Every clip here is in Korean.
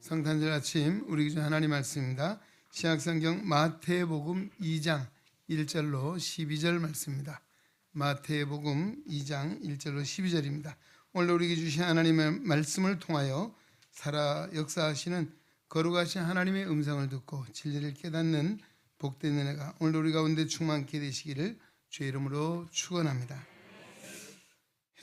성탄절 아침 우리 기준 하나님 말씀입니다. 신약성경 마태복음 2장 1절로 12절 말씀입니다. 마태복음 2장 1절로 12절입니다. 오늘 우리에게 주신 하나님의 말씀을 통하여 살아 역사하시는 거룩하신 하나님의 음성을 듣고 진리를 깨닫는 복된 은혜가 오늘 우리 가운데 충만케 되시기를 주의 이름으로 축원합니다.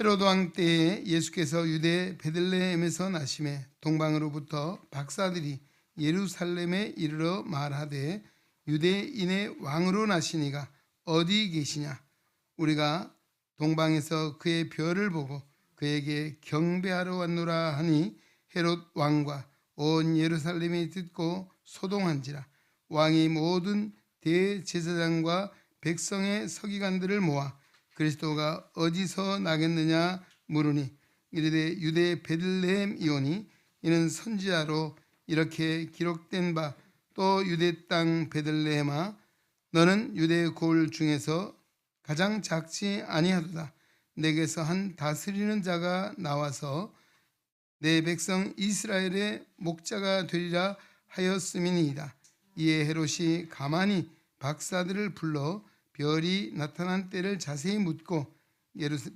헤로드 왕 때에 예수께서 유대 베들레헴에서 나심에 동방으로부터 박사들이 예루살렘에 이르러 말하되 유대인의 왕으로 나시니가 어디 계시냐? 우리가 동방에서 그의 별을 보고 그에게 경배하러 왔노라 하니 헤롯 왕과 온 예루살렘이 듣고 소동한지라. 왕이 모든 대제사장과 백성의 서기관들을 모아 그리스도가 어디서 나겠느냐 물으니 이르되 유대 베들레헴이오니 이는 선지자로 이렇게 기록된 바 또 유대 땅 베들레헴아 너는 유대 고을 중에서 가장 작지 아니하도다. 내게서 한 다스리는 자가 나와서 내 백성 이스라엘의 목자가 되리라 하였음이니이다. 이에 헤롯이 가만히 박사들을 불러 별이 나타난 때를 자세히 묻고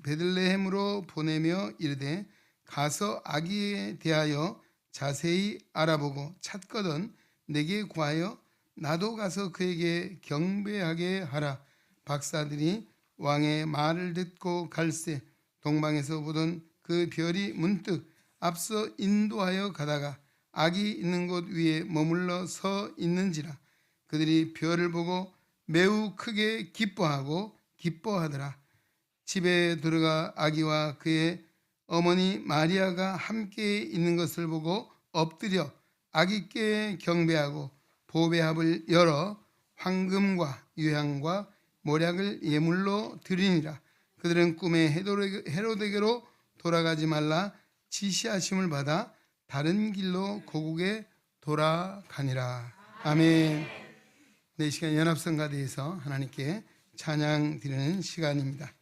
베들레헴으로 보내며 이르되 가서 아기에 대하여 자세히 알아보고 찾거든 내게 구하여 나도 가서 그에게 경배하게 하라. 박사들이 왕의 말을 듣고 갈새 동방에서 보던 그 별이 문득 앞서 인도하여 가다가 아기 있는 곳 위에 머물러 서 있는지라. 그들이 별을 보고 매우 크게 기뻐하더라. 집에 들어가 아기와 그의 어머니 마리아가 함께 있는 것을 보고 엎드려 아기께 경배하고 보배합을 열어 황금과 유향과 모략을 예물로 드리니라. 그들은 꿈에 헤로데게로 돌아가지 말라 지시하심을 받아 다른 길로 고국에 돌아가니라. 아멘. 네, 시간 연합성가대에서 하나님께 찬양 드리는 시간입니다.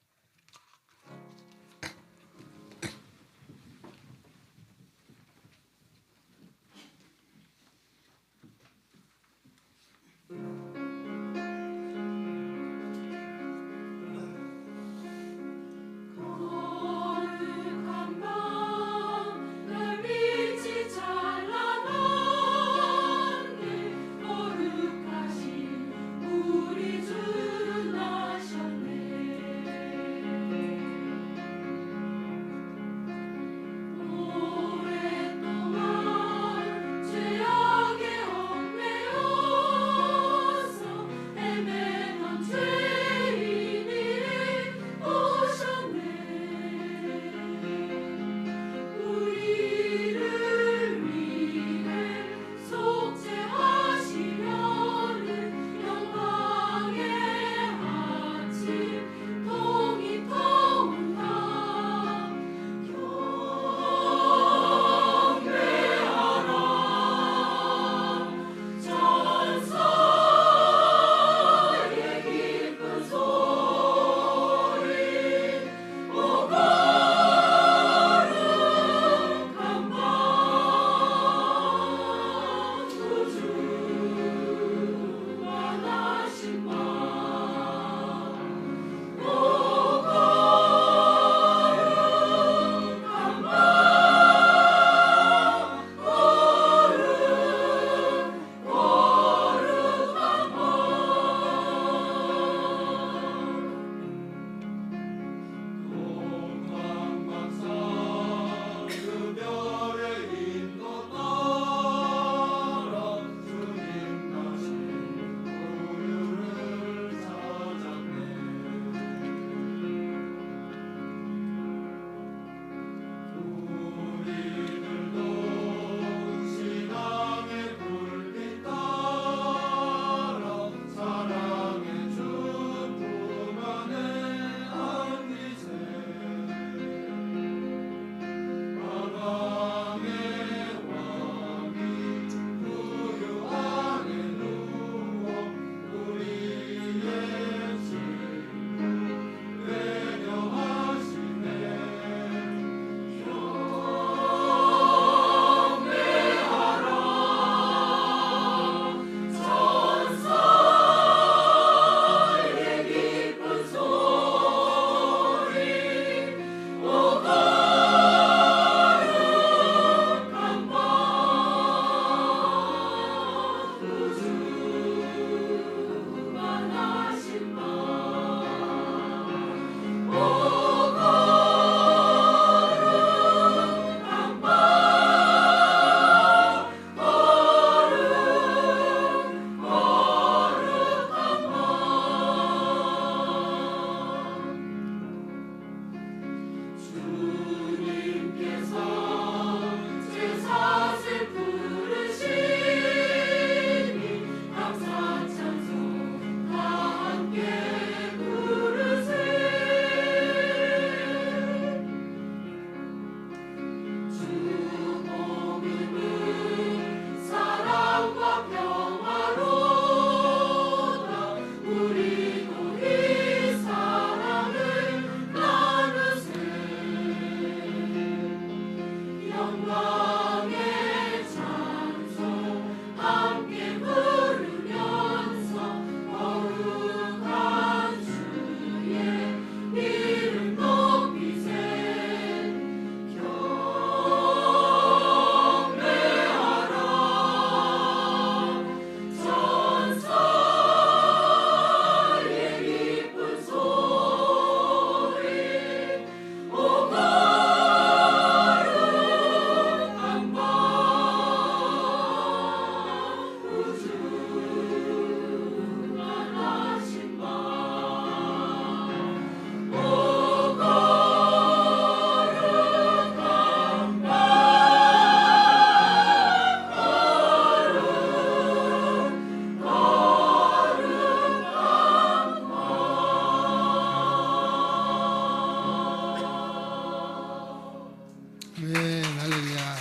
네, 할렐루야.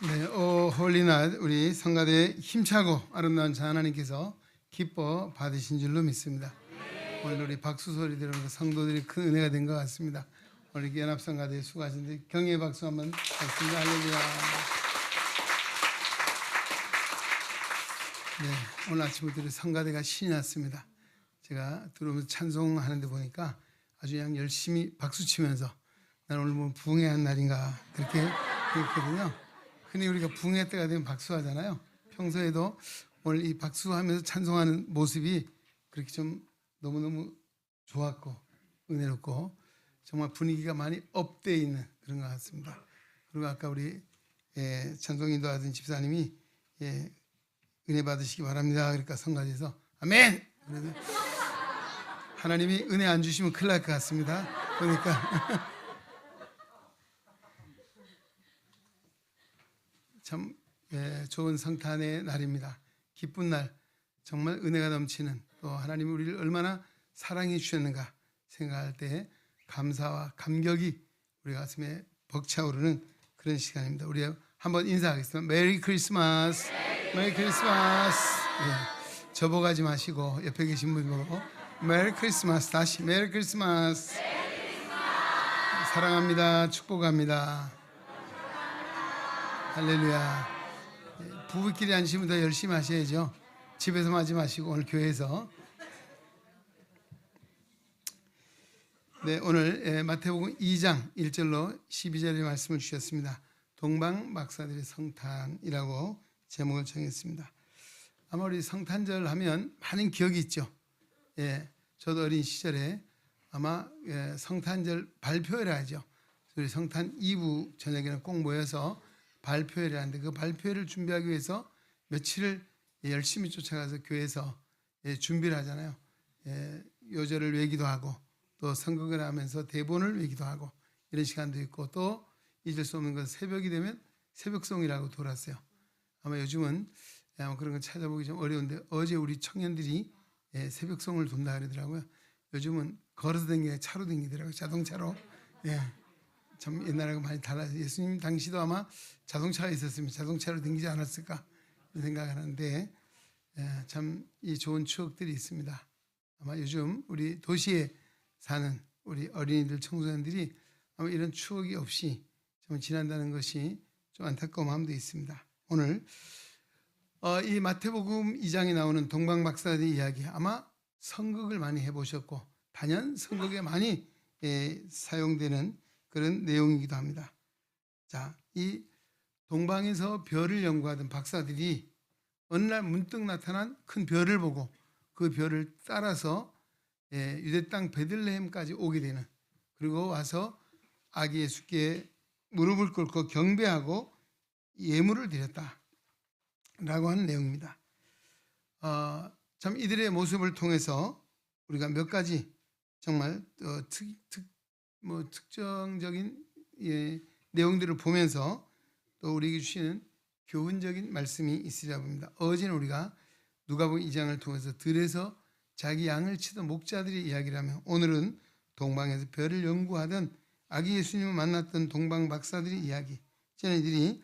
네, 홀리낮 우리 성가대에 힘차고 아름다운 자 하나님께서 기뻐 받으신 줄로 믿습니다. 오늘 우리 박수 소리 들으면서 성도들이 큰 은혜가 된 것 같습니다. 오늘 연합성가대에 수고하셨는데 경의 박수 한번 받습니다. 할렐루야. 네, 오늘 아침부터 성가대가 신이 났습니다. 제가 들어오면서 찬송하는데 보니까 아주 그냥 열심히 박수 치면서 난 오늘 뭐 부흥회한 날인가 그렇게 그랬거든요. 흔히 우리가 부흥회 때가 되면 박수하잖아요. 평소에도 오늘 이 박수하면서 찬송하는 모습이 그렇게 좀 너무너무 좋았고 은혜롭고 정말 분위기가 많이 업되어 있는 그런 것 같습니다. 그리고 아까 우리 찬송 인도하던 집사님이 은혜 받으시기 바랍니다. 그러니까 성가대에서 아멘! 그래서 하나님이 은혜 안 주시면 큰일 날 것 같습니다. 그러니까 참 좋은 성탄의 날입니다. 기쁜 날, 정말 은혜가 넘치는 또 하나님이 우리를 얼마나 사랑해 주셨는가 생각할 때 감사와 감격이 우리 가슴에 벅차오르는 그런 시간입니다. 우리 한번 인사하겠습니다. 메리 크리스마스, 메리 크리스마스. 저보가지 마시고 옆에 계신 분 보고 메리 크리스마스. 다시 메리 크리스마스. 사랑합니다. 축복합니다. 할렐루야. 부부끼리 앉으시면 더 열심히 하셔야죠. 집에서 하지 마시고 오늘 교회에서. 네, 오늘 마태복음 2장 1절로 12절의 말씀을 주셨습니다. 동방 박사들의 성탄이라고 제목을 정했습니다. 아마 우리 성탄절 하면 많은 기억이 있죠. 저도 어린 시절에 아마 성탄절 발표회를 하죠. 우리 성탄 이브 저녁에는 꼭 모여서 발표회를 하는데 그 발표회를 준비하기 위해서 며칠을 열심히 쫓아가서 교회에서 준비를 하잖아요. 요절을 외기도 하고 또 선곡을 하면서 대본을 외기도 하고 이런 시간도 있고 또 잊을 수 없는 건 새벽이 되면 새벽송이라고 돌았어요. 아마 요즘은 그런 거 찾아보기 좀 어려운데 어제 우리 청년들이 새벽송을 돈다 그러더라고요. 요즘은 걸어서 다니게 차로 다니더라고요. 자동차로. 참 옛날하고 많이 달라서 예수님 당시도 아마 자동차가 있었으면 자동차로 다니지 않았을까 생각하는데 참 이 좋은 추억들이 있습니다. 아마 요즘 우리 도시에 사는 우리 어린이들 청소년들이 아마 이런 추억이 없이 좀 지난다는 것이 좀 안타까운 마음도 있습니다. 오늘 이 마태복음 2장에 나오는 동방박사들의 이야기 아마 선극을 많이 해보셨고 단연 선극에 많이 사용되는 그런 내용이기도 합니다. 자, 이 동방에서 별을 연구하던 박사들이 어느 날 문득 나타난 큰 별을 보고 그 별을 따라서 유대 땅 베들레헴까지 오게 되는, 그리고 와서 아기 예수께 무릎을 꿇고 경배하고 예물을 드렸다라고 하는 내용입니다. 참 이들의 모습을 통해서 우리가 몇 가지 정말 특정적인 내용들을 보면서 또 우리에게 주시는 교훈적인 말씀이 있으리라 봅니다. 어제는 우리가 누가복음 2장을 통해서 들에서 자기 양을 치던 목자들의 이야기를 하며 오늘은 동방에서 별을 연구하던 아기 예수님을 만났던 동방 박사들의 이야기. 저는 이들이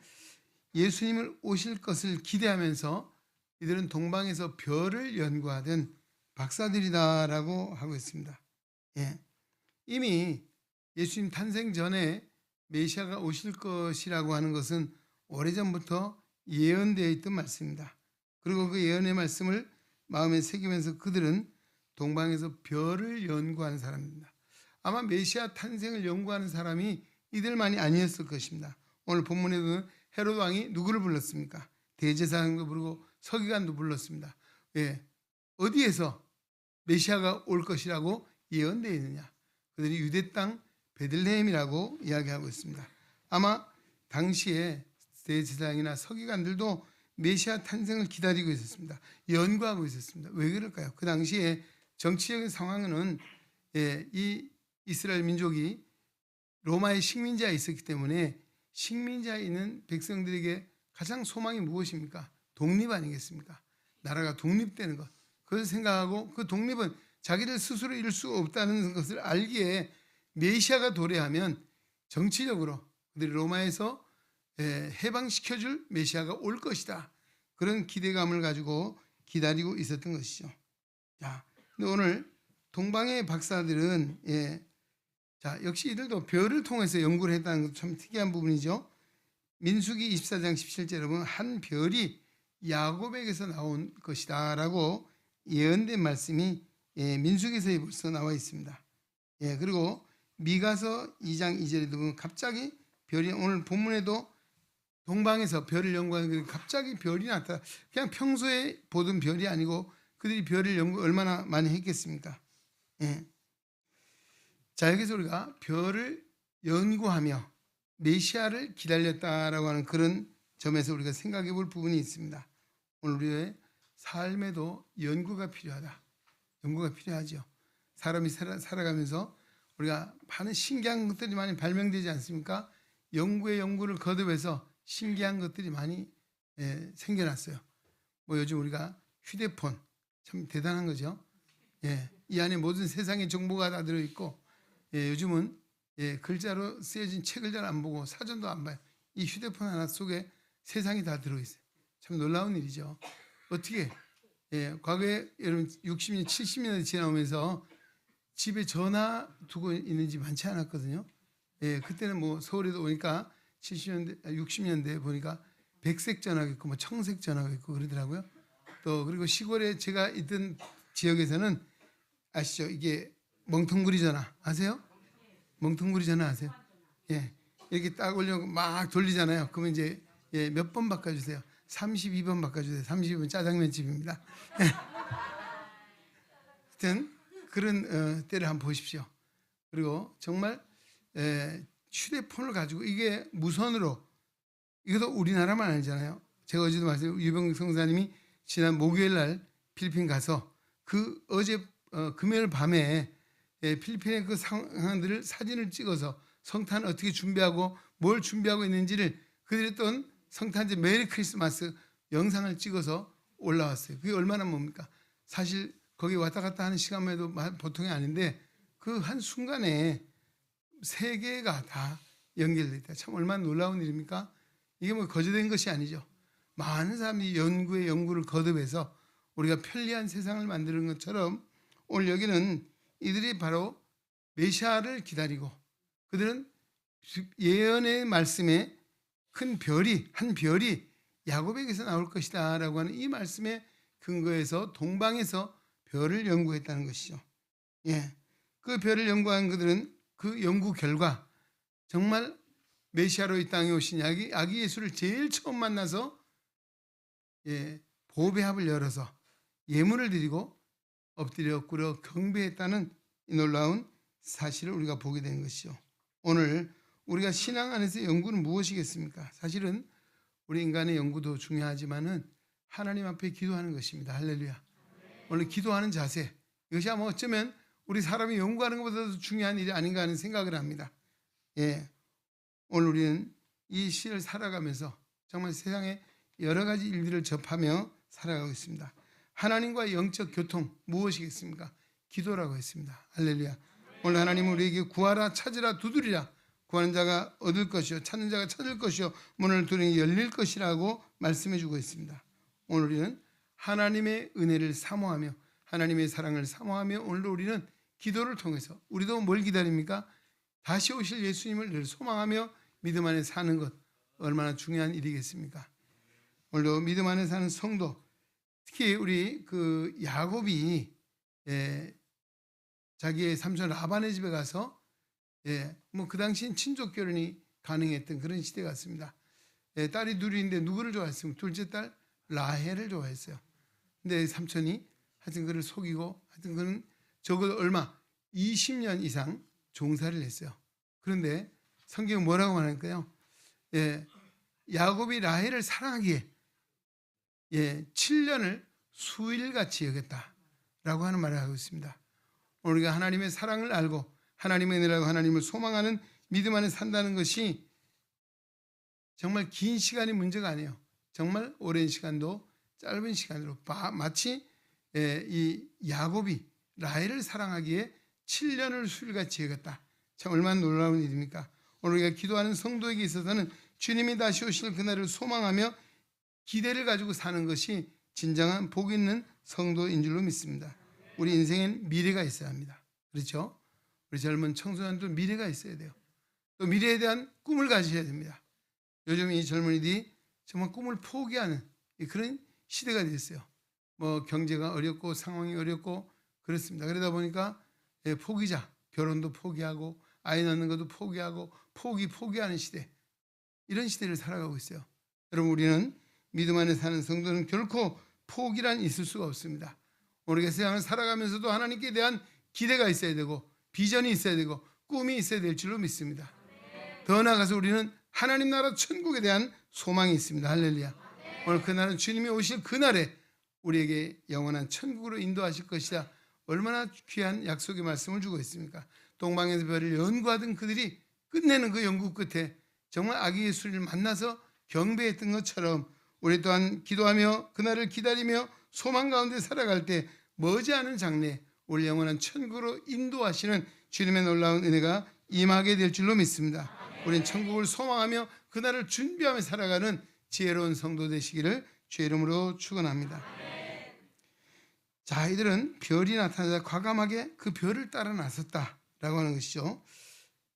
예수님을 오실 것을 기대하면서 이들은 동방에서 별을 연구하던 박사들이다라고 하고 있습니다. 이미 예수님 탄생 전에 메시아가 오실 것이라고 하는 것은 오래전부터 예언되어 있던 말씀입니다. 그리고 그 예언의 말씀을 마음에 새기면서 그들은 동방에서 별을 연구하는 사람입니다. 아마 메시아 탄생을 연구하는 사람이 이들만이 아니었을 것입니다. 오늘 본문에도 헤롯 왕이 누구를 불렀습니까? 대제사장도 부르고 서기관도 불렀습니다. 예, 어디에서 메시아가 올 것이라고 예언되어 있느냐? 그들이 유대 땅 베들레헴이라고 이야기하고 있습니다. 아마 당시에 대제사장이나 서기관들도 메시아 탄생을 기다리고 있었습니다. 연구하고 있었습니다. 왜 그럴까요? 그 당시에 정치적인 상황은 이 이스라엘 민족이 로마의 식민자에 있었기 때문에 식민자에 있는 백성들에게 가장 소망이 무엇입니까? 독립 아니겠습니까? 나라가 독립되는 것. 그것을 생각하고 그 독립은 자기들 스스로 이룰 수 없다는 것을 알기에 메시아가 도래하면 정치적으로 그들이 로마에서 해방시켜줄 메시아가 올 것이다. 그런 기대감을 가지고 기다리고 있었던 것이죠. 자, 근데 오늘 동방의 박사들은 자, 역시 이들도 별을 통해서 연구를 했다는 것도 참 특이한 부분이죠. 민수기 24장 17절에 보면 한 별이 야곱에게서 나온 것이다 라고 예언된 말씀이 민수기서에 벌써 나와 있습니다. 그리고 미가서 2장 2절에도 보면 갑자기 별이, 오늘 본문에도 동방에서 별을 연구하는 갑자기 별이 나타나. 그냥 평소에 보던 별이 아니고 그들이 별을 연구 얼마나 많이 했겠습니까? 자, 여기서 우리가 별을 연구하며 메시아를 기다렸다라고 하는 그런 점에서 우리가 생각해 볼 부분이 있습니다. 오늘 우리의 삶에도 연구가 필요하다. 연구가 필요하죠. 사람이 살아가면서 우리가 많은 신기한 것들이 많이 발명되지 않습니까? 연구의 연구를 거듭해서 신기한 것들이 많이 생겨났어요. 뭐 요즘 우리가 휴대폰 참 대단한 거죠. 이 안에 모든 세상의 정보가 다 들어있고, 요즘은 글자로 쓰여진 책을 잘 안 보고 사전도 안 봐요. 이 휴대폰 하나 속에 세상이 다 들어있어요. 참 놀라운 일이죠. 어떻게 과거에 여러분 60년, 70년이 지나오면서 집에 전화 두고 있는 집 많지 않았거든요. 그때는 뭐 서울에도 오니까 70년대, 60년대에 보니까 백색 전화가 있고 뭐 청색 전화가 있고 그러더라고요. 또 그리고 시골에 제가 있던 지역에서는 아시죠? 이게 멍텅구리 전화 아세요? 멍텅구리 전화 아세요? 이렇게 딱 올려놓고 막 돌리잖아요. 그러면 이제 몇 번 바꿔주세요. 32번 바꿔주세요. 32번 짜장면집입니다. 하여튼 그런 때를 한번 보십시오. 그리고 정말 휴대폰을 가지고 이게 무선으로, 이것도 우리나라만 아니잖아요. 제가 어제도 말씀드린 유병 성사님이 지난 목요일 날 필리핀 가서 그 어제 금요일 밤에 필리핀의 그 상황들을 사진을 찍어서 성탄 어떻게 준비하고 뭘 준비하고 있는지를 그들이 했던 성탄제 메리 크리스마스 영상을 찍어서 올라왔어요. 그게 얼마나 뭡니까? 사실 거기 왔다 갔다 하는 시간만 해도 보통이 아닌데 그 한 순간에 세계가 다 연결되어 있다. 참 얼마나 놀라운 일입니까? 이게 뭐 거저된 것이 아니죠. 많은 사람들이 연구를 거듭해서 우리가 편리한 세상을 만드는 것처럼 오늘 여기는 이들이 바로 메시아를 기다리고 그들은 예언의 말씀에 한 별이 야곱에게서 나올 것이다 라고 하는 이 말씀에 근거해서 동방에서 별을 연구했다는 것이죠. 그 별을 연구한 그들은 그 연구 결과 정말 메시아로 이 땅에 오신 아기 예수를 제일 처음 만나서 보배합을 열어서 예물을 드리고 엎드려 꿇어 경배했다는 이 놀라운 사실을 우리가 보게 된 것이죠. 오늘 우리가 신앙 안에서 연구는 무엇이겠습니까? 사실은 우리 인간의 연구도 중요하지만은 하나님 앞에 기도하는 것입니다. 할렐루야. 오늘 기도하는 자세, 이것이 아마 어쩌면 우리 사람이 연구하는 것보다도 중요한 일이 아닌가 하는 생각을 합니다. 오늘 우리는 이 시를 살아가면서 정말 세상에 여러 가지 일들을 접하며 살아가고 있습니다. 하나님과의 영적 교통 무엇이겠습니까? 기도라고 했습니다. 할렐루야. 오늘 하나님은 우리에게 구하라, 찾으라, 두드리라. 구하는 자가 얻을 것이요 찾는 자가 찾을 것이요 문을 두드리니 열릴 것이라고 말씀해 주고 있습니다. 오늘 우리는 하나님의 은혜를 사모하며 하나님의 사랑을 사모하며 오늘도 우리는 기도를 통해서 우리도 뭘 기다립니까? 다시 오실 예수님을 늘 소망하며 믿음 안에 사는 것 얼마나 중요한 일이겠습니까? 오늘도 믿음 안에 사는 성도, 특히 우리 그 야곱이 자기의 삼촌 라반의 집에 가서 뭐 그 당시엔 친족 결혼이 가능했던 그런 시대 같습니다. 딸이 둘인데 누구를 좋아했습니까? 둘째 딸 라헬을 좋아했어요. 근데 삼촌이 하여튼 그를 속이고 하여튼 그는 적어도 얼마 20년 이상 종살이를 했어요. 그런데 성경은 뭐라고 말할까요? 야곱이 라헬을 사랑하기에 7년을 수일같이 여겼다라고 하는 말을 하고 있습니다. 우리가 하나님의 사랑을 알고 하나님의 은혜라고 하나님을 소망하는 믿음 안에 산다는 것이 정말 긴 시간이 문제가 아니에요. 정말 오랜 시간도 짧은 시간으로 마치 이 야곱이 라헬을 사랑하기에 7년을 수일같이 여겼다. 참 얼마나 놀라운 일입니까? 오늘 우리가 기도하는 성도에게 있어서는 주님이 다시 오실 그날을 소망하며 기대를 가지고 사는 것이 진정한 복 있는 성도인 줄로 믿습니다. 우리 인생엔 미래가 있어야 합니다. 그렇죠? 우리 젊은 청소년도 미래가 있어야 돼요. 또 미래에 대한 꿈을 가지셔야 됩니다. 요즘 이 젊은이들이 정말 꿈을 포기하는 그런 시대가 됐어요. 뭐 경제가 어렵고 상황이 어렵고 그렇습니다. 그러다 보니까 포기자, 결혼도 포기하고 아이 낳는 것도 포기하고 포기하는 시대, 이런 시대를 살아가고 있어요. 여러분, 우리는 믿음 안에 사는 성도는 결코 포기란 있을 수가 없습니다. 우리가 세상을 살아가면서도 하나님께 대한 기대가 있어야 되고 비전이 있어야 되고 꿈이 있어야 될 줄로 믿습니다. 더 나아가서 우리는 하나님 나라 천국에 대한 소망이 있습니다. 할렐루야. 오늘 그날은 주님이 오실 그날에 우리에게 영원한 천국으로 인도하실 것이다. 얼마나 귀한 약속의 말씀을 주고 있습니까? 동방에서 별을 연구하던 그들이 끝내는 그 연구 끝에 정말 아기 예수를 만나서 경배했던 것처럼 우리 또한 기도하며 그날을 기다리며 소망 가운데 살아갈 때 머지않은 장래에 우리 영원한 천국으로 인도하시는 주님의 놀라운 은혜가 임하게 될 줄로 믿습니다. 우리는 천국을 소망하며 그날을 준비하며 살아가는 지혜로운 성도 되시기를 주의 이름으로 축원합니다. 자, 이들은 별이 나타나자 과감하게 그 별을 따라 나섰다라고 하는 것이죠.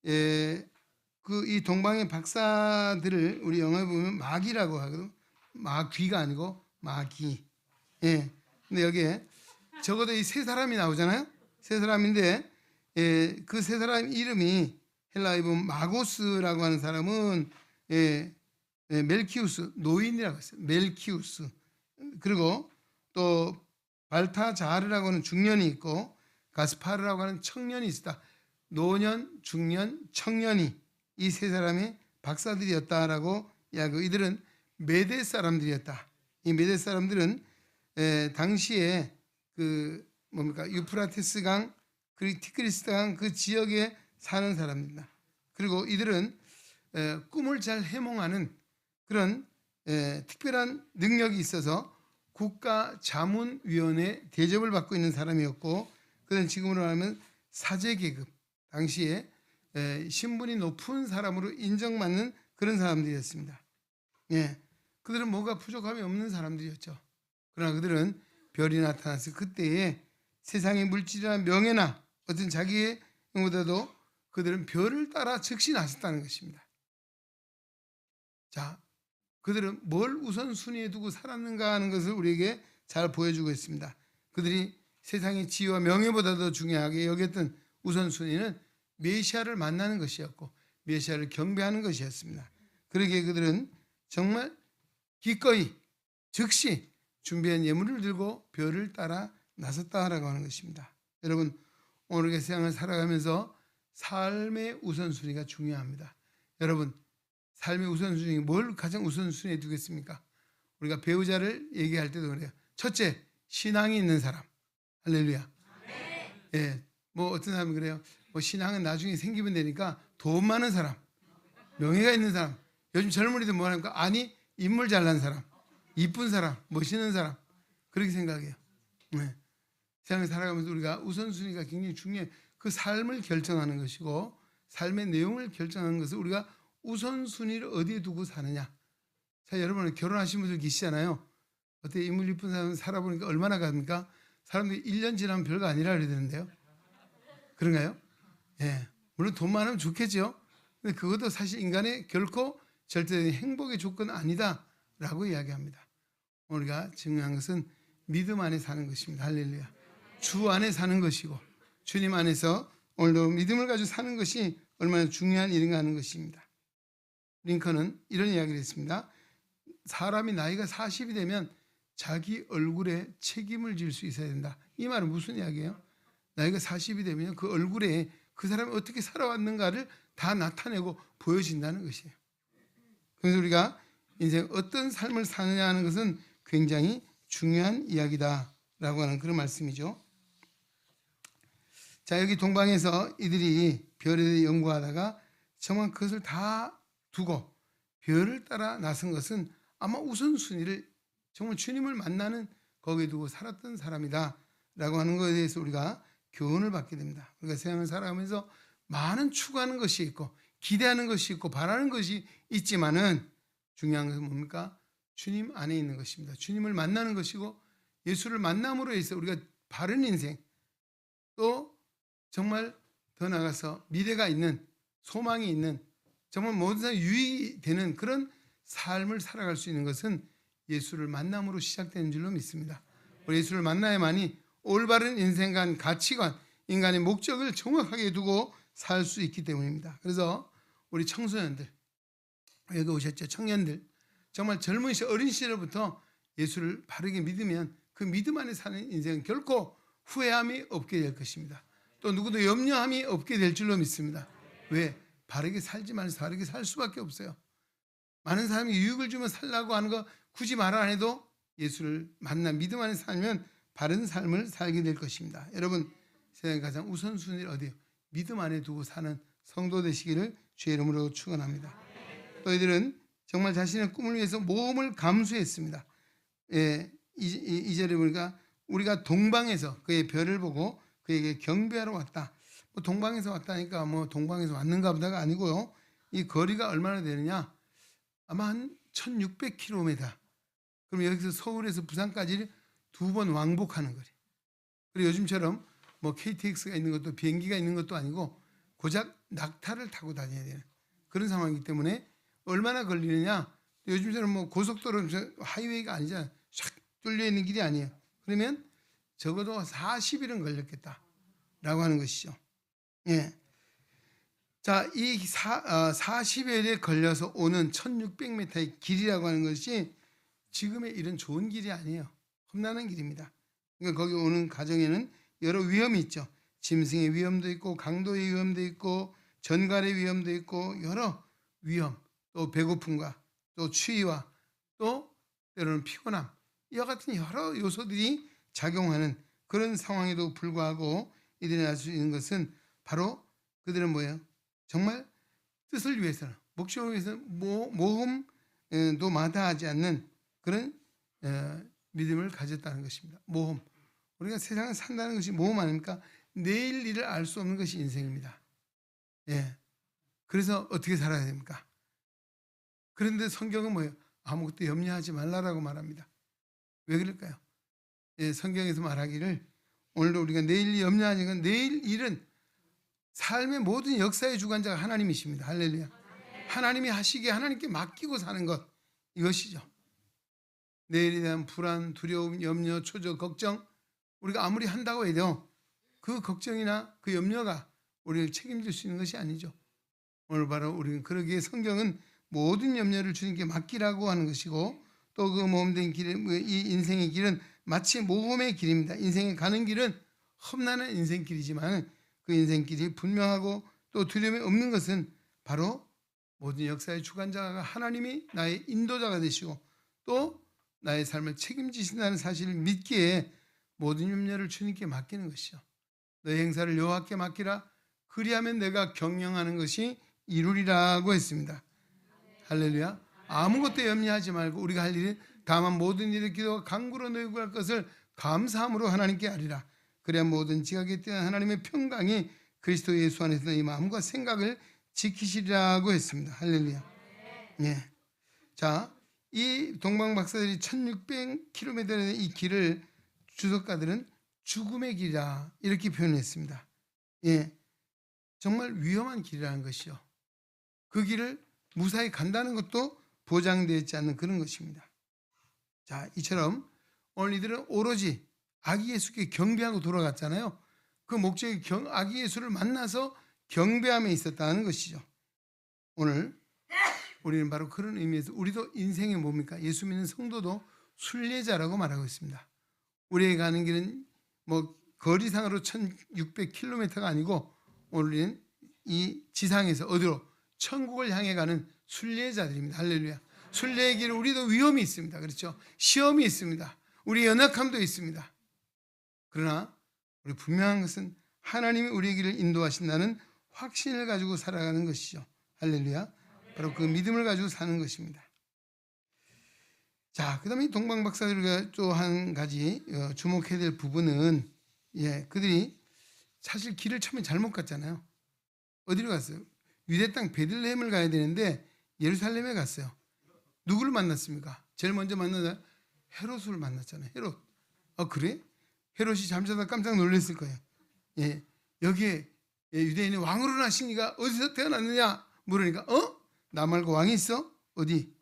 이 동방의 박사들을 우리 영어에 보면 마귀라고 하거든. 마귀가 아니고 마귀. 근데 여기에 적어도 이 세 사람이 나오잖아요. 세 사람인데 그 세 사람 이름이 헬라에 보면 마고스라고 하는 사람은 멜키우스, 노인이라고 했어요. 멜키우스. 그리고 또 발타자르라고 하는 중년이 있고 가스파르라고 하는 청년이 있다. 노년, 중년, 청년이 이 세 사람이 박사들이었다라고 이야기하고, 이들은 메대 사람들이었다. 이 메대 사람들은 당시에 그 유프라테스 강 그리고 티그리스 강 그 지역에 사는 사람입니다. 그리고 이들은 꿈을 잘 해몽하는 그런 특별한 능력이 있어서 국가자문위원회 대접을 받고 있는 사람이었고, 그는 지금으로 말하면 사제계급, 당시에 신분이 높은 사람으로 인정받는 그런 사람들이었습니다. 그들은 뭐가 부족함이 없는 사람들이었죠. 그러나 그들은 별이 나타나서 그때에 세상의 물질이나 명예나 어떤 자기의 것보다도 그들은 별을 따라 즉시 나섰다는 것입니다. 자, 그들은 뭘 우선순위에 두고 살았는가 하는 것을 우리에게 잘 보여주고 있습니다. 그들이 세상의 지위와 명예보다도 중요하게 여겼던 우선순위는 메시아를 만나는 것이었고 메시아를 경배하는 것이었습니다. 그러기에 그들은 정말 기꺼이 즉시 준비한 예물을 들고 별을 따라 나섰다라고 하는 것입니다. 여러분, 오늘의 세상을 살아가면서 삶의 우선순위가 중요합니다. 여러분, 삶의 우선순위, 뭘 가장 우선순위에 두겠습니까? 우리가 배우자를 얘기할 때도 그래요. 첫째, 신앙이 있는 사람. 할렐루야. 뭐 어떤 사람은 그래요. 뭐 신앙은 나중에 생기면 되니까 돈 많은 사람, 명예가 있는 사람. 요즘 젊은이들 뭐 하니까 아니, 인물 잘난 사람, 이쁜 사람, 멋있는 사람, 그렇게 생각해요. 세상을 살아가면서 우리가 우선순위가 굉장히 중요해요. 그 삶을 결정하는 것이고 삶의 내용을 결정하는 것을 우리가 우선순위를 어디에 두고 사느냐. 자, 여러분 결혼하신 분들 계시잖아요. 어떻게 인물 이쁜 사람 살아보니까 얼마나 갑니까? 사람들이 1년 지나면 별거 아니라 그러야 되는데요. 그런가요? 물론 돈 많으면 좋겠죠. 근데 그것도 사실 인간의 결코 절대적인 행복의 조건은 아니다라고 이야기합니다. 우리가 중요한 것은 믿음 안에 사는 것입니다. 할렐루야. 주 안에 사는 것이고 주님 안에서 오늘도 믿음을 가지고 사는 것이 얼마나 중요한 일인가 하는 것입니다. 링컨은 이런 이야기를 했습니다. 사람이 나이가 40이 되면 자기 얼굴에 책임을 질 수 있어야 된다. 이 말은 무슨 이야기예요? 나이가 40이 되면 그 얼굴에 그 사람이 어떻게 살아왔는가를 다 나타내고 보여진다는 것이에요. 그래서 우리가 인생 어떤 삶을 사느냐 하는 것은 굉장히 중요한 이야기다라고 하는 그런 말씀이죠. 자, 여기 동방에서 이들이 별에 대해 연구하다가 정말 그것을 다 두고 별을 따라 나선 것은 아마 우선순위를 정말 주님을 만나는 거기에 두고 살았던 사람이다 라고 하는 것에 대해서 우리가 교훈을 받게 됩니다. 우리가 세상을 살아가면서 많은 추구하는 것이 있고 기대하는 것이 있고 바라는 것이 있지만은 중요한 것은 뭡니까? 주님 안에 있는 것입니다. 주님을 만나는 것이고 예수를 만남으로 해서 우리가 바른 인생 또 정말 더 나아가서 미래가 있는 소망이 있는 정말 모든 사람이 유익이 되는 그런 삶을 살아갈 수 있는 것은 예수를 만남으로 시작되는 줄로 믿습니다. 우리 예수를 만나야만이 올바른 인생관, 가치관, 인간의 목적을 정확하게 두고 살 수 있기 때문입니다. 그래서 우리 청소년들, 여기 오셨죠? 청년들, 정말 젊은 시절, 어린 시절부터 예수를 바르게 믿으면 그 믿음 안에 사는 인생은 결코 후회함이 없게 될 것입니다. 또 누구도 염려함이 없게 될 줄로 믿습니다. 왜? 바르게 살지 말아서 바르게 살 수밖에 없어요. 많은 사람이 유익을 주면 살라고 하는 거 굳이 말 안 해도 예수를 만나 믿음 안에 살면 바른 삶을 살게 될 것입니다. 여러분, 세상에 가장 우선순위를 어디요? 믿음 안에 두고 사는 성도 되시기를 주의 이름으로 축원합니다. 또 이들은 정말 자신의 꿈을 위해서 모험을 감수했습니다. 예, 이 절에 보니까 우리가 동방에서 그의 별을 보고 그에게 경배하러 왔다. 뭐 동방에서 왔다니까 뭐 동방에서 왔는가 보다가 아니고요. 이 거리가 얼마나 되느냐? 아마 한 1600km. 그럼 여기서 서울에서 부산까지 2번 왕복하는 거리. 그리고 요즘처럼 뭐 KTX가 있는 것도 비행기가 있는 것도 아니고 고작 낙타를 타고 다녀야 되는 그런 상황이기 때문에 얼마나 걸리느냐? 요즘처럼 뭐 고속도로 하이웨이가 아니잖아요. 샥 뚫려 있는 길이 아니에요. 그러면 적어도 40일은 걸렸겠다라고 하는 것이죠. 예. 자, 이 40일에 걸려서 오는 1600m의 길이라고 하는 것이 지금의 이런 좋은 길이 아니에요. 험난한 길입니다. 그러니까 거기 오는 과정에는 여러 위험이 있죠. 짐승의 위험도 있고 강도의 위험도 있고 전갈의 위험도 있고 여러 위험, 또 배고픔과 또 추위와 또 때로는 피곤함, 이와 같은 여러 요소들이 작용하는 그런 상황에도 불구하고 이들이 할 수 있는 것은 바로 그들은 뭐예요? 정말 뜻을 위해서는, 목적을 위해서는 모험도 마다하지 않는 그런 믿음을 가졌다는 것입니다. 모험. 우리가 세상을 산다는 것이 모험 아닙니까? 내일 일을 알 수 없는 것이 인생입니다. 예. 그래서 어떻게 살아야 됩니까? 그런데 성경은 뭐예요? 아무것도 염려하지 말라라고 말합니다. 왜 그럴까요? 예, 성경에서 말하기를 오늘도 우리가 내일 일 염려하는 건 내일 일은 삶의 모든 역사의 주관자가 하나님이십니다. 할렐루야. 하나님이 하시기에 하나님께 맡기고 사는 것, 이것이죠. 내일에 대한 불안, 두려움, 염려, 초조, 걱정, 우리가 아무리 한다고 해도 그 걱정이나 그 염려가 우리를 책임질 수 있는 것이 아니죠. 오늘 바로 우리는 그러기에 성경은 모든 염려를 주님께 맡기라고 하는 것이고, 또 그 모험된 길은, 이 인생의 길은 마치 모험의 길입니다. 인생에 가는 길은 험난한 인생길이지만 그 인생길이 분명하고 또 두려움이 없는 것은 바로 모든 역사의 주관자가 하나님이 나의 인도자가 되시고 또 나의 삶을 책임지신다는 사실을 믿기에 모든 염려를 주님께 맡기는 것이죠. 너의 행사를 여호와께 맡기라. 그리하면 내가 경영하는 것이 이루리라고 했습니다. 할렐루야. 아무것도 염려하지 말고 우리가 할 일은 다만 모든 일을 기도와 간구로 너희 구할 것을 감사함으로 하나님께 하리라. 그래야 모든 지각에 뛰어난 하나님의 평강이 그리스도 예수 안에서 너희 마음과 생각을 지키시리라고 했습니다. 할렐루야. 예. 자, 이 동방 박사들이 1600km의 이 길을 주석가들은 죽음의 길이다 이렇게 표현했습니다. 예. 정말 위험한 길이라는 것이요. 그 길을 무사히 간다는 것도 보장되어 있지 않는 그런 것입니다. 자, 이처럼 오늘 이들은 오로지 아기 예수께 경배하고 돌아갔잖아요. 그 목적이 아기 예수를 만나서 경배함에 있었다는 것이죠. 오늘 우리는 바로 그런 의미에서 우리도 인생이 뭡니까? 예수 믿는 성도도 순례자라고 말하고 있습니다. 우리에게 가는 길은 뭐 거리상으로 1600km가 아니고 오늘은 이 지상에서 어디로? 천국을 향해 가는 순례자들입니다. 할렐루야. 순례의 길은 우리도 위험이 있습니다. 그렇죠? 시험이 있습니다. 우리 연약함도 있습니다. 그러나 우리 분명한 것은 하나님이 우리의 길을 인도하신다는 확신을 가지고 살아가는 것이죠. 할렐루야. 바로 그 믿음을 가지고 사는 것입니다. 자, 그 다음에 동방 박사들과 또 한 가지 주목해야 될 부분은 그들이 사실 길을 처음에 잘못 갔잖아요. 어디로 갔어요? 유대 땅 베들레헴을 가야 되는데 예루살렘에 갔어요. 누구를 만났습니까? 제일 먼저 만나다 헤롯을 만났잖아요. 헤롯. 그래? 헤롯이 잠자다 깜짝 놀랐을 거예요. 여기에 유대인이 왕으로 나시니까 어디서 태어났느냐 물으니까 나 말고 왕이 있어? 어디?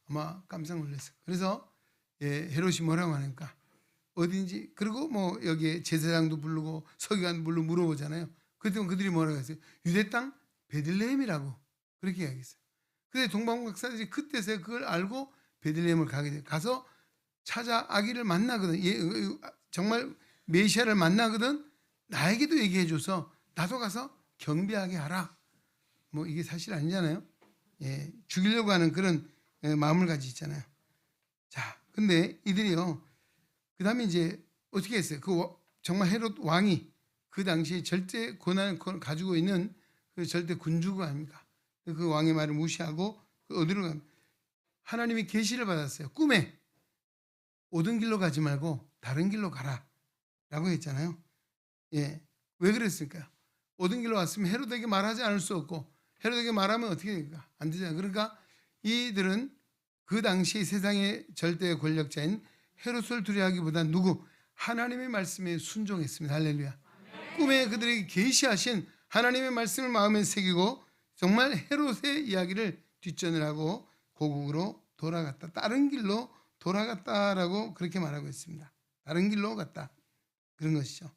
아마 깜짝 놀랐어요. 그래서 헤롯이 뭐라고 하니까 어딘지, 그리고 뭐 여기에 제사장도 부르고 서기관도 부르고 물어보잖아요. 그때 그들이 뭐라고 했어요? 유대 땅 베들레헴이라고 그렇게 이야기했어요. 근데 동방 박사들이 그때서 그걸 알고 베들레헴을 가게 돼요. 가서 찾아 아기를 만나거든. 정말 메시아를 만나거든. 나에게도 얘기해줘서 나도 가서 경배하게 하라. 뭐 이게 사실 아니잖아요. 죽이려고 하는 그런 마음을 가지고 있잖아요. 자, 근데 이들이요. 그 다음에 이제 어떻게 했어요? 정말 헤롯 왕이 그 당시에 절대 권한을 가지고 있는 그 절대 군주가 아닙니까? 그 왕의 말을 무시하고 어디로 가면 하나님이 계시를 받았어요. 꿈에 오던 길로 가지 말고 다른 길로 가라 라고 했잖아요. 왜 그랬을까요? 오던 길로 왔으면 헤롯에게 말하지 않을 수 없고 헤롯에게 말하면 어떻게 됩니까? 안 되잖아요. 그러니까 이들은 그 당시 세상의 절대 권력자인 헤롯을 두려워하기보다 누구? 하나님의 말씀에 순종했습니다. 할렐루야. 꿈에 그들에게 계시하신 하나님의 말씀을 마음에 새기고 정말 헤롯의 이야기를 뒷전을 하고 고국으로 돌아갔다. 다른 길로 돌아갔다라고 그렇게 말하고 있습니다. 다른 길로 갔다. 그런 것이죠.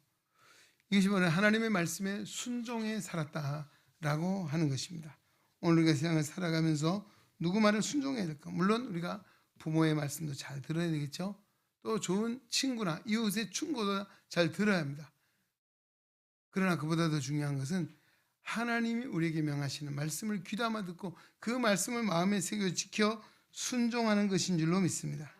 이것이 바로 하나님의 말씀에 순종해 살았다라고 하는 것입니다. 오늘 우리가 세상을 살아가면서 누구 말을 순종해야 될까? 물론 우리가 부모의 말씀도 잘 들어야 되겠죠. 또 좋은 친구나 이웃의 충고도 잘 들어야 합니다. 그러나 그보다 더 중요한 것은 하나님이 우리에게 명하시는 말씀을 귀담아 듣고 그 말씀을 마음에 새겨 지켜 순종하는 것인 줄로 믿습니다.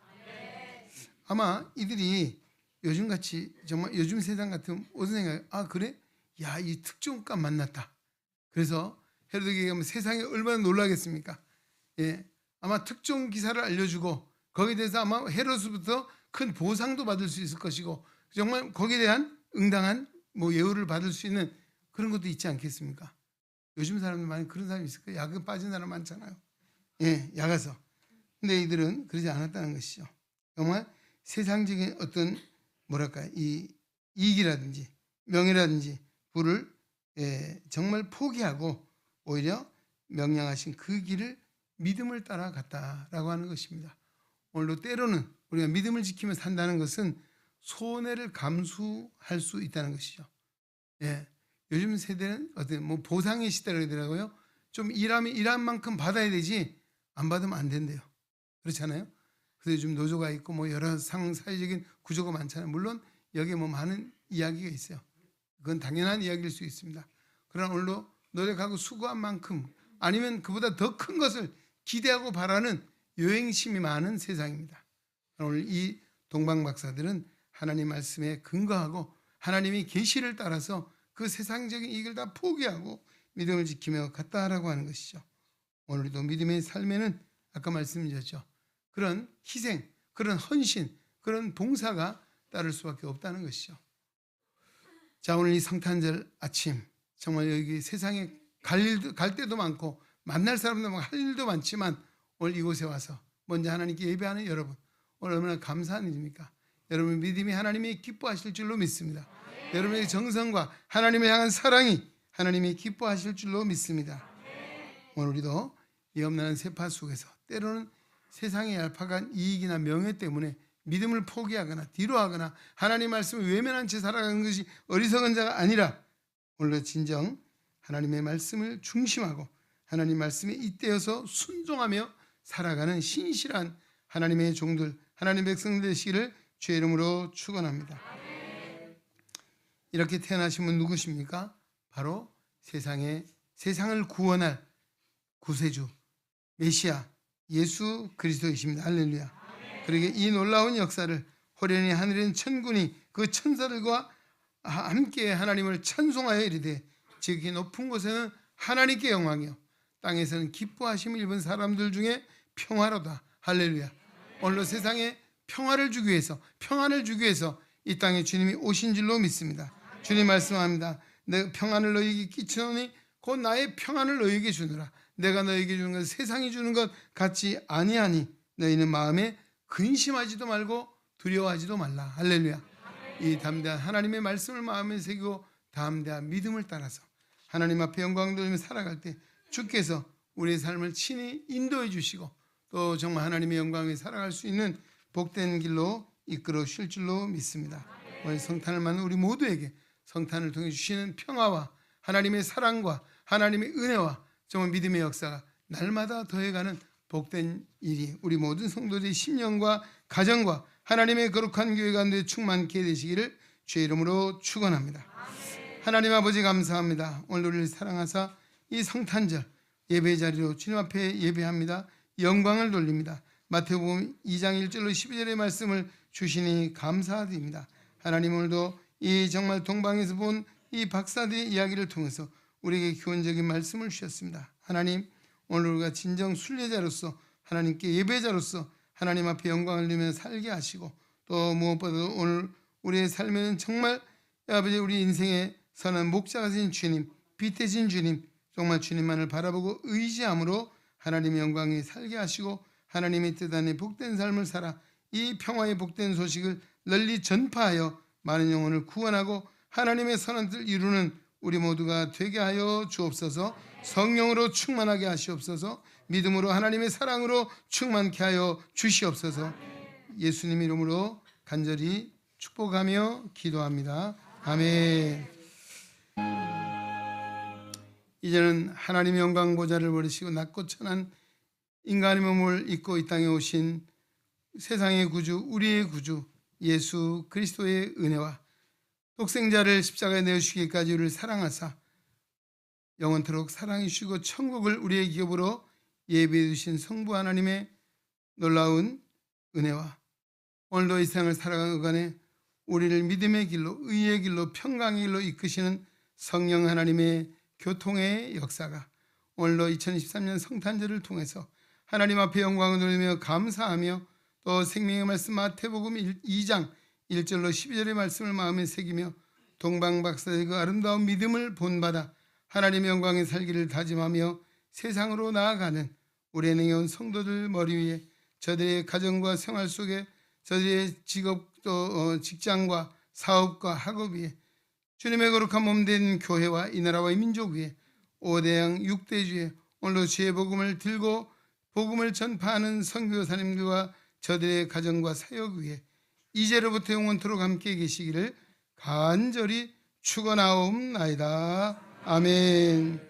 아마 이들이 요즘같이 정말 요즘 세상 같으면 어떤 생각이 그래? 야, 이 특종감 만났다. 그래서 헤롯에게 가면 세상에 얼마나 놀라겠습니까? 아마 특종 기사를 알려주고 거기에 대해서 아마 헤롯으로부터 큰 보상도 받을 수 있을 것이고 정말 거기에 대한 응당한 예우를 받을 수 있는 그런 것도 있지 않겠습니까? 요즘 사람들 많이 그런 사람이 있을 거예요. 약을 빠진 사람 많잖아요. 약아서. 근데 이들은 그러지 않았다는 것이죠. 정말 세상적인 어떤 이 이익이라든지 명예라든지 부를 정말 포기하고 오히려 명령하신 그 길을 믿음을 따라갔다라고 하는 것입니다. 오늘도 때로는 우리가 믿음을 지키며 산다는 것은 손해를 감수할 수 있다는 것이죠. 요즘 세대는 보상의 시대라고 하더라고요. 좀 일하면 일한 만큼 받아야 되지 안 받으면 안 된대요. 그렇잖아요. 그래서 요즘 노조가 있고 여러 사회적인 구조가 많잖아요. 물론 여기에 많은 이야기가 있어요. 그건 당연한 이야기일 수 있습니다. 그러나 오늘도 노력하고 수고한 만큼 아니면 그보다 더 큰 것을 기대하고 바라는 요행심이 많은 세상입니다. 오늘 이 동방 박사들은 하나님 말씀에 근거하고 하나님의 계시를 따라서 그 세상적인 이익을 다 포기하고 믿음을 지키며 갔다라고 하는 것이죠. 오늘도 믿음의 삶에는 아까 말씀드렸죠. 그런 희생, 그런 헌신, 그런 봉사가 따를 수밖에 없다는 것이죠. 자, 오늘 이 성탄절 아침 정말 여기 세상에 갈 데도 많고 만날 사람도 많고 할 일도 많지만 오늘 이곳에 와서 먼저 하나님께 예배하는 여러분, 오늘 얼마나 감사한 일입니까? 여러분 믿음이 하나님이 기뻐하실 줄로 믿습니다. 여러분의 정성과 하나님을 향한 사랑이 하나님이 기뻐하실 줄로 믿습니다. 오늘 우리도 위험난 세파 속에서 때로는 세상의 얄팍한 이익이나 명예 때문에 믿음을 포기하거나 뒤로하거나 하나님 말씀을 외면한 채 살아가는 것이 어리석은 자가 아니라 오늘도 진정 하나님의 말씀을 중심하고 하나님 말씀에 잇대어서 순종하며 살아가는 신실한 하나님의 종들, 하나님의 백성들 되시기를 주의 이름으로 축원합니다. 이렇게 태어나신 분 누구십니까? 바로 세상을 구원할 구세주 메시아 예수 그리스도이십니다. 할렐루야. 그러게 이 놀라운 역사를 호련히 하늘엔 천군이 그 천사들과 함께 하나님을 찬송하여 이르되 지극히 높은 곳에는 하나님께 영광이요 땅에서는 기뻐하심을 입은 사람들 중에 평화로다. 할렐루야. 오늘도 세상에 평화를 주기 위해서 평안을 주기 위해서 이 땅에 주님이 오신 줄로 믿습니다. 주님 말씀합니다. 내 평안을 너희에게 끼치노니 곧 나의 평안을 너희에게 주느라. 내가 너희에게 주는 것 세상이 주는 것 같지 아니하니 너희는 마음에 근심하지도 말고 두려워하지도 말라. 할렐루야. 이 담대한 하나님의 말씀을 마음에 새기고 담대한 믿음을 따라서 하나님 앞에 영광 돌리며 살아갈 때 주께서 우리의 삶을 친히 인도해 주시고 또 정말 하나님의 영광에 살아갈 수 있는 복된 길로 이끌어 주실 줄로 믿습니다. 오늘 성탄을 맞는 우리 모두에게 성탄을 통해 주시는 평화와 하나님의 사랑과 하나님의 은혜와 정말 믿음의 역사가 날마다 더해가는 복된 일이 우리 모든 성도들의 심령과 가정과 하나님의 거룩한 교회 가운데 충만케 되시기를 주의 이름으로 축원합니다. 하나님 아버지 감사합니다. 오늘 우리를 사랑하사 이 성탄절 예배 자리로 주님 앞에 예배합니다. 영광을 돌립니다. 마태복음 2장 1절로 12절의 말씀을 주시니 감사드립니다. 하나님 오늘도 이 정말 동방에서 본 이 박사들의 이야기를 통해서 우리에게 교훈적인 말씀을 주셨습니다. 하나님 오늘 우리가 진정 순례자로서 하나님께 예배자로서 하나님 앞에 영광을 누리며 살게 하시고 또 무엇보다도 오늘 우리의 삶에는 정말 아버지 우리 인생의 선한 목자가 되신 주님, 빛대신 주님, 정말 주님만을 바라보고 의지함으로 하나님의 영광에 살게 하시고 하나님의 뜻 안에 복된 삶을 살아 이 평화의 복된 소식을 널리 전파하여 많은 영혼을 구원하고 하나님의 선한 뜻을 이루는 우리 모두가 되게 하여 주옵소서. 성령으로 충만하게 하시옵소서. 믿음으로 하나님의 사랑으로 충만케 하여 주시옵소서. 예수님 이름으로 간절히 축복하며 기도합니다. 아멘. 이제는 하나님의 영광 보좌를 버리시고 낮고 천한 인간의 몸을 입고 이 땅에 오신 세상의 구주 우리의 구주 예수 그리스도의 은혜와 독생자를 십자가에 내어주시기까지 우리를 사랑하사 영원토록 사랑해 주시고 천국을 우리의 기업으로 예비해 주신 성부 하나님의 놀라운 은혜와 오늘도 이 세상을 살아가는 그간에 우리를 믿음의 길로 의의 길로 평강의 길로 이끄시는 성령 하나님의 교통의 역사가 오늘도 2023년 성탄절을 통해서 하나님 앞에 영광을 돌리며 감사하며 또 생명의 말씀 마태복음 2장 1절로 12절의 말씀을 마음에 새기며 동방박사의 그 아름다운 믿음을 본받아 하나님의 영광에 살기를 다짐하며 세상으로 나아가는 우리 은행에 온 성도들 머리 위에 저들의 가정과 생활 속에 저들의 직업도 직장과 사업과 학업 위에 주님의 거룩한 몸된 교회와 이 나라와 이 민족 위에 5대양 6대주에 오늘도 주의 복음을 들고 복음을 전파하는 선교사님들과 저들의 가정과 사역 위에 이제로부터 영원토록 함께 계시기를 간절히 축원하옵나이다. 아멘.